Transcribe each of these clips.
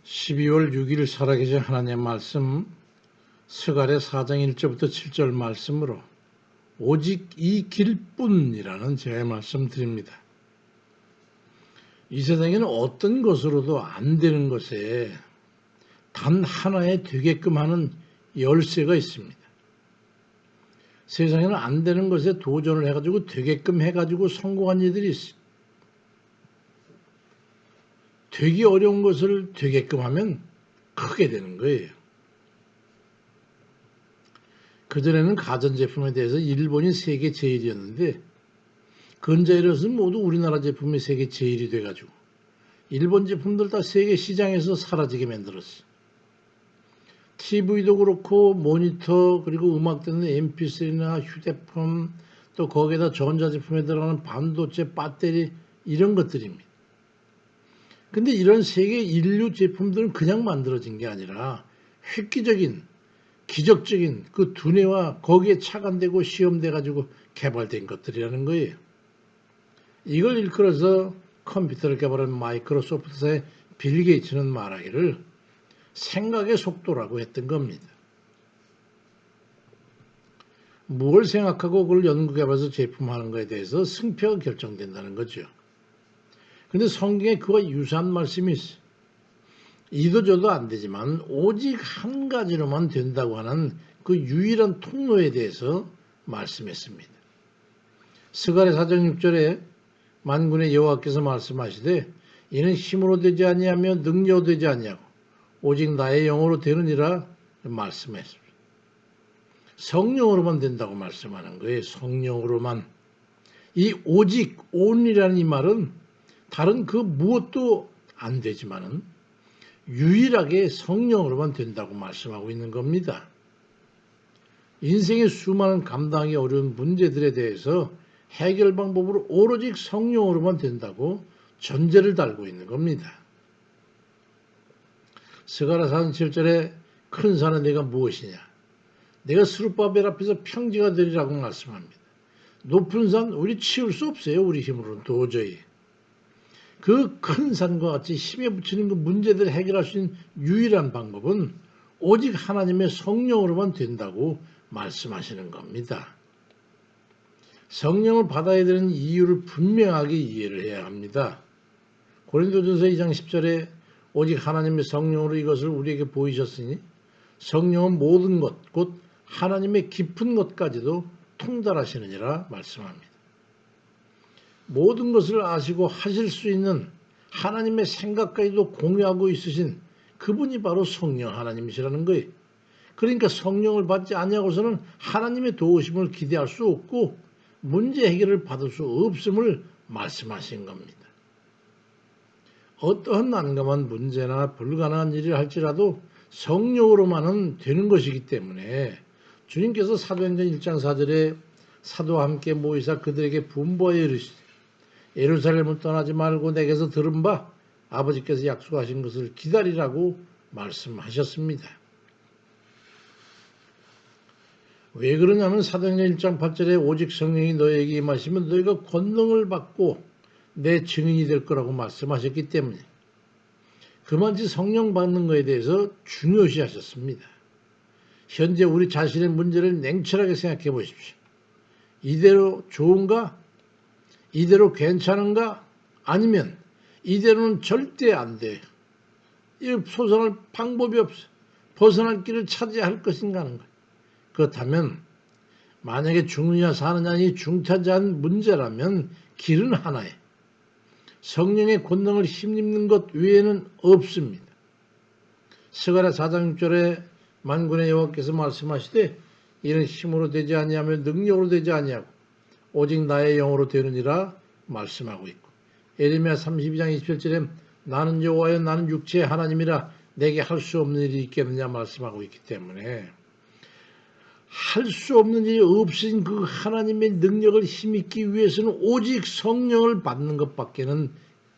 12월 6일 살아계신 하나님의 말씀 스가랴 4장 1절부터 7절 말씀으로 오직 이 길뿐이라는 제가 말씀 드립니다. 이 세상에는 어떤 것으로도 안 되는 것에 단 하나에 되게끔 하는 열쇠가 있습니다. 세상에는 안 되는 것에 도전을 해가지고 되게끔 해가지고 성공한 이들이 있어요. 되기 어려운 것을 되게끔 하면 크게 되는 거예요. 그전에는 가전제품에 대해서 일본이 세계 제일이었는데 근자일에서는 모두 우리나라 제품이 세계 제일이 돼가지고 일본 제품들 다 세계 시장에서 사라지게 만들었어. TV도 그렇고 모니터 그리고 음악 듣는 MP3나 휴대폰 또 거기에다 전자제품에 들어가는 반도체 배터리 이런 것들입니다. 근데 이런 세계 인류 제품들은 그냥 만들어진 게 아니라 획기적인 기적적인 그 두뇌와 거기에 착안되고 시험돼 가지고 개발된 것들이라는 거예요. 이걸 일컬어서 컴퓨터를 개발한 마이크로소프트사의 빌 게이츠는 말하기를 생각의 속도라고 했던 겁니다. 뭘 생각하고 그걸 연구개발해서 제품하는 것에 대해서 승패가 결정된다는 거죠. 근데 성경에 그와 유사한 말씀이 있어요. 이도 저도 안 되지만 오직 한 가지로만 된다고 하는 그 유일한 통로에 대해서 말씀했습니다. 스가랴 4장 6절에 만군의 여호와께서 말씀하시되 이는 힘으로 되지 아니하며 능력으로 되지 아니하고 오직 나의 영으로 되느니라 말씀했습니다. 성령으로만 된다고 말씀하는 거예요. 성령으로만. 이 오직 only라는 이 말은 다른 그 무엇도 안 되지만은 유일하게 성령으로만 된다고 말씀하고 있는 겁니다. 인생의 수많은 감당하기 어려운 문제들에 대해서 해결 방법으로 오로지 성령으로만 된다고 전제를 달고 있는 겁니다. 스가랴 4장 7절에 큰 산은 내가 무엇이냐? 내가 스룹바벨 앞에서 평지가 되리라고 말씀합니다. 높은 산 우리 치울 수 없어요. 우리 힘으로는 도저히. 그 큰 산과 같이 힘에 부치는 그 문제들을 해결할 수 있는 유일한 방법은 오직 하나님의 성령으로만 된다고 말씀하시는 겁니다. 성령을 받아야 되는 이유를 분명하게 이해를 해야 합니다. 고린도전서 2장 10절에 오직 하나님의 성령으로 이것을 우리에게 보이셨으니 성령은 모든 것, 곧 하나님의 깊은 것까지도 통달하시느니라 말씀합니다. 모든 것을 아시고 하실 수 있는 하나님의 생각까지도 공유하고 있으신 그분이 바로 성령 하나님이시라는 거예요. 그러니까 성령을 받지 아니하고서는 하나님의 도우심을 기대할 수 없고 문제 해결을 받을 수 없음을 말씀하신 겁니다. 어떠한 난감한 문제나 불가능한 일을 할지라도 성령으로만은 되는 것이기 때문에 주님께서 사도행전 1장 4절에 사도와 함께 모이사 그들에게 분부하여 이르시되 예루살렘을 떠나지 말고 내게서 들은 바 아버지께서 약속하신 것을 기다리라고 말씀하셨습니다. 왜 그러냐면 사도행전 1장 8절에 오직 성령이 너에게 임하시면 너희가 권능을 받고 내 증인이 될 거라고 말씀하셨기 때문에 그만치 성령 받는 것에 대해서 중요시 하셨습니다. 현재 우리 자신의 문제를 냉철하게 생각해 보십시오. 이대로 좋은가? 이대로 괜찮은가? 아니면 이대로는 절대 안 돼. 이 벗어날 방법이 없어. 벗어날 길을 찾아야 할 것인가 하는 거예요. 그렇다면 만약에 죽느냐 사느냐니 중차지한 문제라면 길은 하나에 성령의 권능을 힘입는 것 외에는 없습니다. 스가랴 4장 6절에 만군의 여호와께서 말씀하시되 이는 힘으로 되지 아니하며 능력으로 되지 아니하고 오직 나의 영으로 되느니라 말씀하고 있고 예레미야 32장 27절에 나는 여호와여 나는 육체의 하나님이라 내게 할 수 없는 일이 있겠느냐 말씀하고 있기 때문에 할 수 없는 일이 없으신 그 하나님의 능력을 힘입기 위해서는 오직 성령을 받는 것밖에는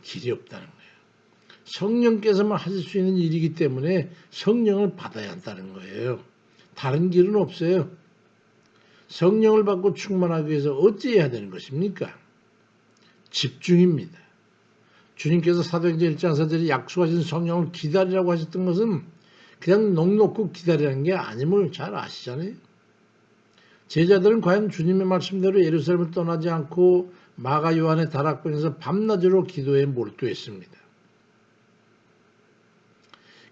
길이 없다는 거예요. 성령께서만 하실 수 있는 일이기 때문에 성령을 받아야 한다는 거예요. 다른 길은 없어요. 성령을 받고 충만하기 위해서 어찌해야 되는 것입니까? 집중입니다. 주님께서 사도행전 1장 4절에 약속하신 성령을 기다리라고 하셨던 것은 그냥 넉넉히 기다리라는 게 아님을 잘 아시잖아요. 제자들은 과연 주님의 말씀대로 예루살렘을 떠나지 않고 마가 요한의 다락방에서 밤낮으로 기도에 몰두했습니다.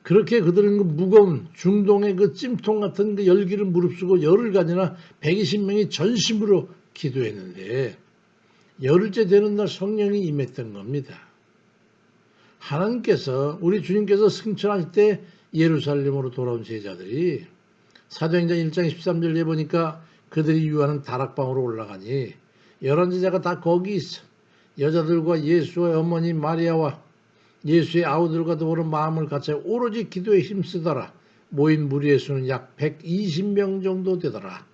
그렇게 그들은 그 무거운 중동의 그 찜통 같은 그 열기를 무릅쓰고 열흘 간이나 120명이 전심으로 기도했는데 열흘째 되는 날 성령이 임했던 겁니다. 하나님께서 우리 주님께서 승천하실 때 예루살렘으로 돌아온 제자들이 사도행전 1장 13절에 보니까 그들이 유하는 다락방으로 올라가니 11제자가 다 거기 있어. 여자들과 예수의 어머니 마리아와 예수의 아우들과 더불어 마음을 같이 오로지 기도에 힘쓰더라. 모인 무리의 수는 약 120명 정도 되더라.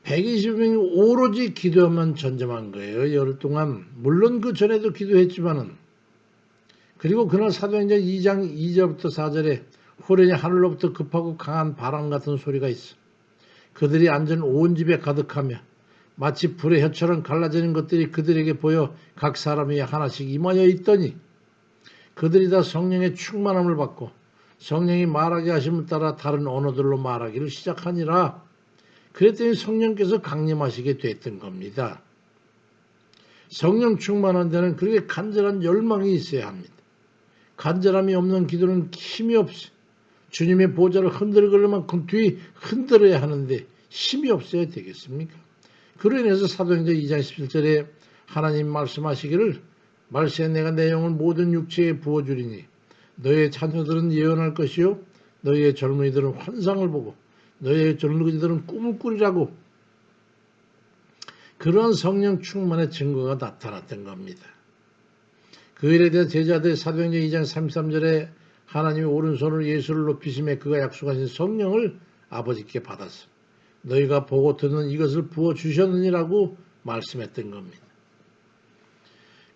120명이 오로지 기도만 전념한 거예요. 열흘 동안. 물론 그 전에도 기도했지만은. 그리고 그날 사도행전 2장 2절부터 4절에 호련히 하늘로부터 급하고 강한 바람 같은 소리가 있어. 그들이 앉은 온 집에 가득하며 마치 불의 혀처럼 갈라지는 것들이 그들에게 보여 각 사람이 하나씩 임하여 있더니 그들이 다 성령의 충만함을 받고 성령이 말하게 하심을 따라 다른 언어들로 말하기를 시작하니라. 그랬더니 성령께서 강림하시게 됐던 겁니다. 성령 충만한 데는 그렇게 간절한 열망이 있어야 합니다. 간절함이 없는 기도는 힘이 없어. 주님의 보좌를 흔들걸 만큼 뒤 흔들어야 하는데 힘이 없어야 되겠습니까? 그로 인해서 사도행전 2장 17절에 하나님 말씀하시기를 말세에 내가 내 영을 모든 육체에 부어주리니 너의 자녀들은 예언할 것이요 너희의 젊은이들은 환상을 보고 너희의 젊은이들은 꿈을 꾸리라고 그러한 성령 충만의 증거가 나타났던 겁니다. 그 일에 대해 제자들 사도행전 2장 33절에 하나님의 오른손으로 예수를 높이심에 그가 약속하신 성령을 아버지께 받았어. 너희가 보고 듣는 이것을 부어주셨느니라고 말씀했던 겁니다.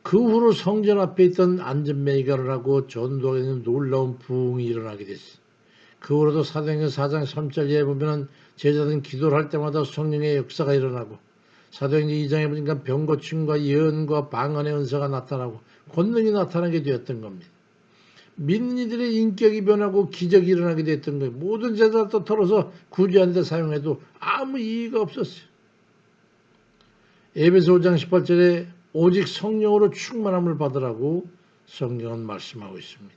그 후로 성전 앞에 있던 안전메이가를 하고 전도에는 놀라운 부흥이 일어나게 됐어. 그 후로도 사도행전 4장 3절에 보면 제자들은 기도를 할 때마다 성령의 역사가 일어나고 사도행전 2장에 보니까 병고침과 예언과 방언의 은사가 나타나고 권능이 나타나게 되었던 겁니다. 믿는 이들의 인격이 변하고 기적이 일어나게 됐던 거예요. 모든 제자들도 털어서 구제하는 데 사용해도 아무 이의가 없었어요. 에베소 5장 18절에 오직 성령으로 충만함을 받으라고 성경은 말씀하고 있습니다.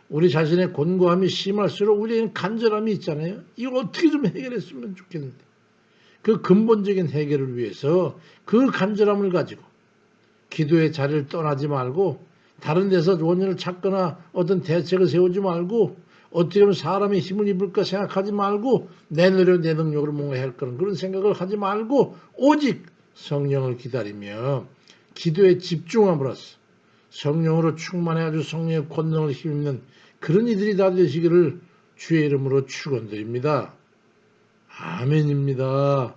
우리 자신의 곤고함이 심할수록 우리에는 간절함이 있잖아요. 이걸 어떻게 좀 해결했으면 좋겠는데 그 근본적인 해결을 위해서 그 간절함을 가지고 기도의 자리를 떠나지 말고 다른 데서 원인을 찾거나 어떤 대책을 세우지 말고 어떻게 하면 사람이 힘을 입을까 생각하지 말고 내 노력 내 능력으로 뭔가 할 거는 그런 생각을 하지 말고 오직 성령을 기다리며 기도에 집중함으로써 성령으로 충만해가지고 성령의 권능을 힘입는 그런 이들이 다 되시기를 주의 이름으로 축원드립니다. 아멘입니다.